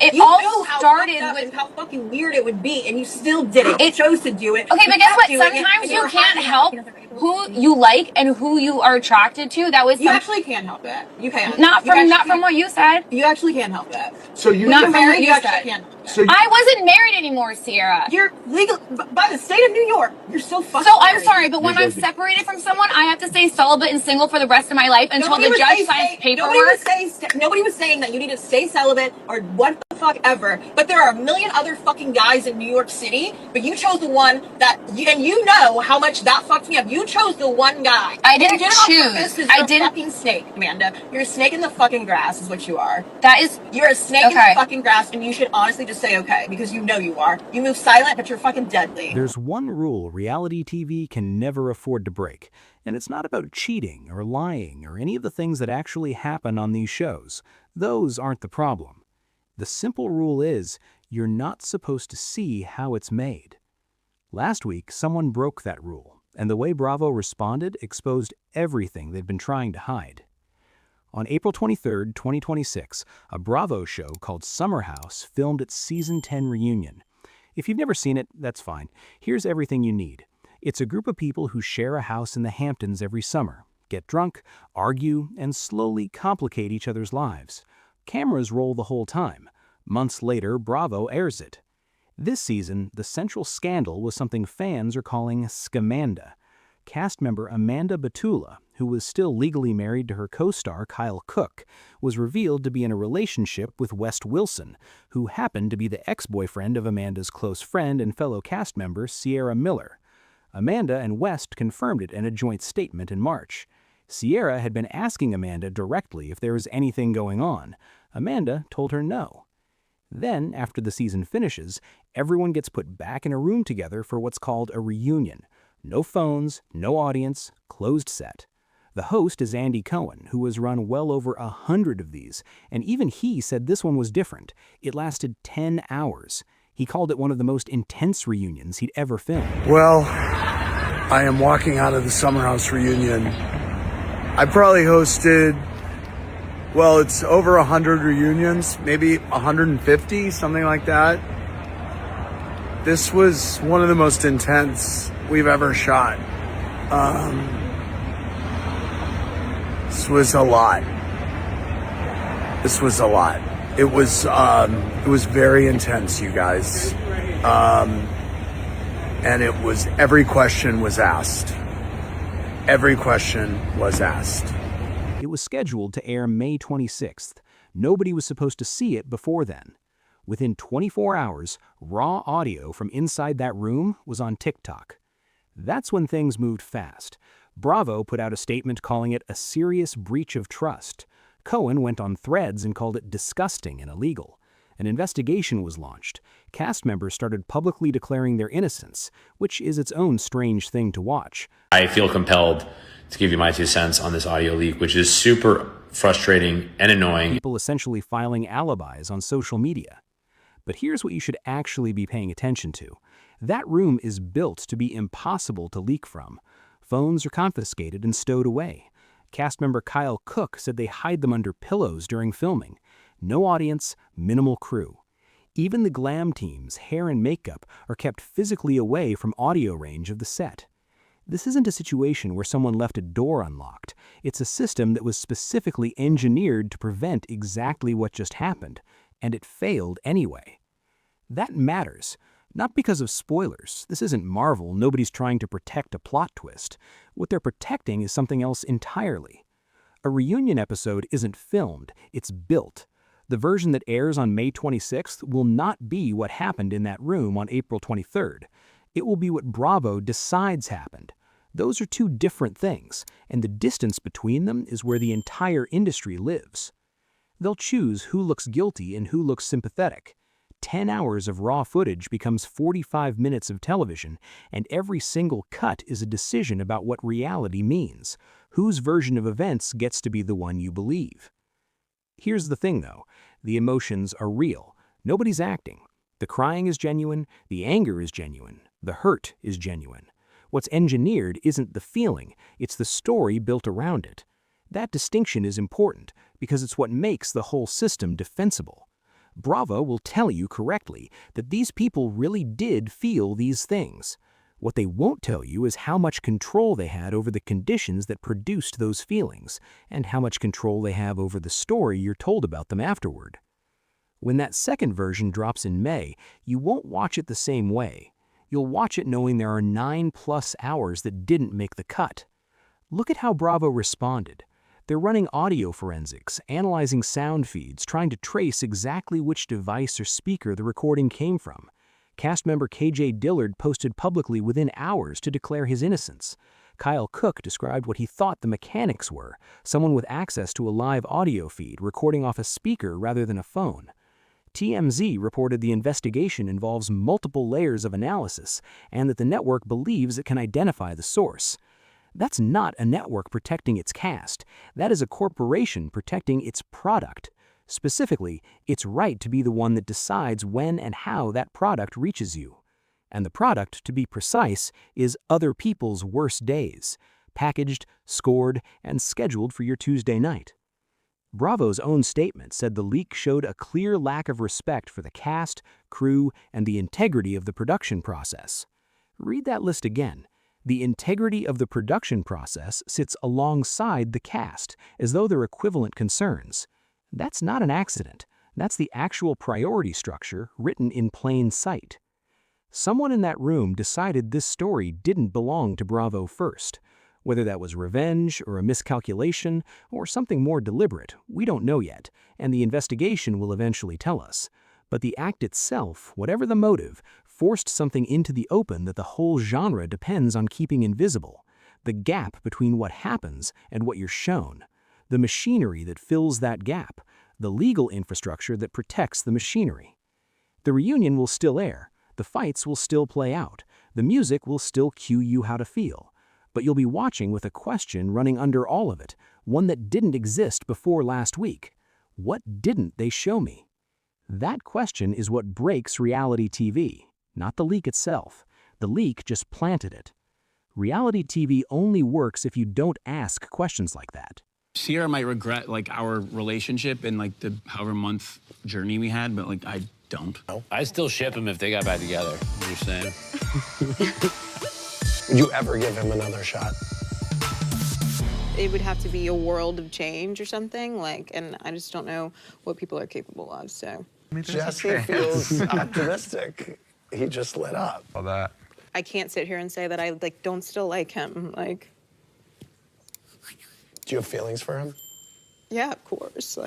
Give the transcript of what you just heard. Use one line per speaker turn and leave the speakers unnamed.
It
you
all
knew how
started
fucked up
with
and how fucking weird it would be, and you still did it. You chose to do it.
Okay, but guess what? Sometimes
you
you can't help who you like and who you are attracted to. That was
you actually can't help that. You can't.
Not from what you said.
You actually can't help that.
So you
not from
married,
what you
actually
said.
can't help that.
So
I wasn't married anymore, Ciara.
You're legal by the state of New York. You're still fucking
So
married.
I'm sorry, but when I'm separated from someone, I have to stay celibate and single for the rest of my life until the judge signs paperwork.
Nobody was saying that you need to stay celibate or what the fuck ever. But there are a million other fucking guys in New York City. But you chose the one that, and you know how much that fucked me up. You chose the one guy.
I didn't choose.
You're a fucking snake, Amanda. You're a snake in the fucking grass, is what you are. You're a snake in the fucking grass, and you should honestly just say okay because you know you are. You move silent, but you're fucking deadly.
There's one rule reality TV can never afford to break, and it's not about cheating or lying or any of the things that actually happen on these shows. Those aren't the problem. The simple rule is you're not supposed to see how it's made. Last week, someone broke that rule, and the way Bravo responded exposed everything they'd been trying to hide. On April 23, 2026, a Bravo show called Summer House filmed its Season 10 reunion. If you've never seen it, that's fine. Here's everything you need. It's a group of people who share a house in the Hamptons every summer, get drunk, argue, and slowly complicate each other's lives. Cameras roll the whole time. Months later, Bravo airs it. This season, the central scandal was something fans are calling Scamanda. Cast member Amanda Batula, who was still legally married to her co-star Kyle Cook, was revealed to be in a relationship with West Wilson, who happened to be the ex-boyfriend of Amanda's close friend and fellow cast member Ciara Miller. Amanda and West confirmed it in a joint statement in March. Ciara had been asking Amanda directly if there was anything going on. Amanda told her no. Then, after the season finishes, everyone gets put back in a room together for what's called a reunion. No phones, no audience, closed set. The host is Andy Cohen, who has run well over 100 of these, and even he said this one was different. It lasted 10 hours. He called it one of the most intense reunions he'd ever filmed.
Well, I am walking out of the Summer House reunion. I probably hosted, well, it's over 100 reunions, maybe 150, something like that. This was one of the most intense we've ever shot. This was a lot. It was very intense, you guys. And it was, every question was asked. Every question was asked.
It was scheduled to air May 26th. Nobody was supposed to see it before then. Within 24 hours, raw audio from inside that room was on TikTok. That's when things moved fast. Bravo put out a statement calling it a serious breach of trust. Cohen went on Threads and called it disgusting and illegal. An investigation was launched. Cast members started publicly declaring their innocence, which is its own strange thing to watch.
I feel compelled to give you my 2 cents on this audio leak, which is super frustrating and annoying.
People essentially filing alibis on social media. But here's what you should actually be paying attention to. That room is built to be impossible to leak from. Phones are confiscated and stowed away. Cast member Kyle Cook said they hide them under pillows during filming. No audience, minimal crew. Even the glam team's hair and makeup are kept physically away from audio range of the set. This isn't a situation where someone left a door unlocked. It's a system that was specifically engineered to prevent exactly what just happened, and it failed anyway. That matters. Not because of spoilers. This isn't Marvel. Nobody's trying to protect a plot twist. What they're protecting is something else entirely. A reunion episode isn't filmed, it's built. The version that airs on May 26th will not be what happened in that room on April 23rd. It will be what Bravo decides happened. Those are two different things, and the distance between them is where the entire industry lives. They'll choose who looks guilty and who looks sympathetic. 10 hours of raw footage becomes 45 minutes of television, and every single cut is a decision about what reality means. Whose version of events gets to be the one you believe? Here's the thing, though. The emotions are real. Nobody's acting. The crying is genuine, the anger is genuine, the hurt is genuine. What's engineered isn't the feeling, it's the story built around it. That distinction is important because it's what makes the whole system defensible. Bravo will tell you correctly that these people really did feel these things. What they won't tell you is how much control they had over the conditions that produced those feelings, and how much control they have over the story you're told about them afterward. When that second version drops in May, you won't watch it the same way. You'll watch it knowing there are 9+ hours that didn't make the cut. Look at how Bravo responded. They're running audio forensics, analyzing sound feeds, trying to trace exactly which device or speaker the recording came from. Cast member KJ Dillard posted publicly within hours to declare his innocence. Kyle Cook described what he thought the mechanics were, someone with access to a live audio feed recording off a speaker rather than a phone. TMZ reported the investigation involves multiple layers of analysis and that the network believes it can identify the source. That's not a network protecting its cast. That is a corporation protecting its product. Specifically, its right to be the one that decides when and how that product reaches you. And the product, to be precise, is other people's worst days, packaged, scored, and scheduled for your Tuesday night. Bravo's own statement said the leak showed a clear lack of respect for the cast, crew, and the integrity of the production process. Read that list again. The integrity of the production process sits alongside the cast, as though they're equivalent concerns. That's not an accident. That's the actual priority structure written in plain sight. Someone in that room decided this story didn't belong to Bravo first. Whether that was revenge or a miscalculation or something more deliberate, we don't know yet, and the investigation will eventually tell us. But the act itself, whatever the motive, forced something into the open that the whole genre depends on keeping invisible. The gap between what happens and what you're shown. The machinery that fills that gap. The legal infrastructure that protects the machinery. The reunion will still air. The fights will still play out. The music will still cue you how to feel. But you'll be watching with a question running under all of it, one that didn't exist before last week. What didn't they show me? That question is what breaks reality TV, not the leak itself. The leak just planted it. Reality TV only works if you don't ask questions like that.
Ciara might regret our relationship and the however month journey we had, but I don't.
I'd still ship them if they got back together. I'm just saying.
Would you ever give him another shot?
It would have to be a world of change or something, and I just don't know what people are capable of, so.
Jesse feels optimistic. He just lit up.
All that.
I can't sit here and say that I, don't still like him,
Do you have feelings for him?
Yeah, of course,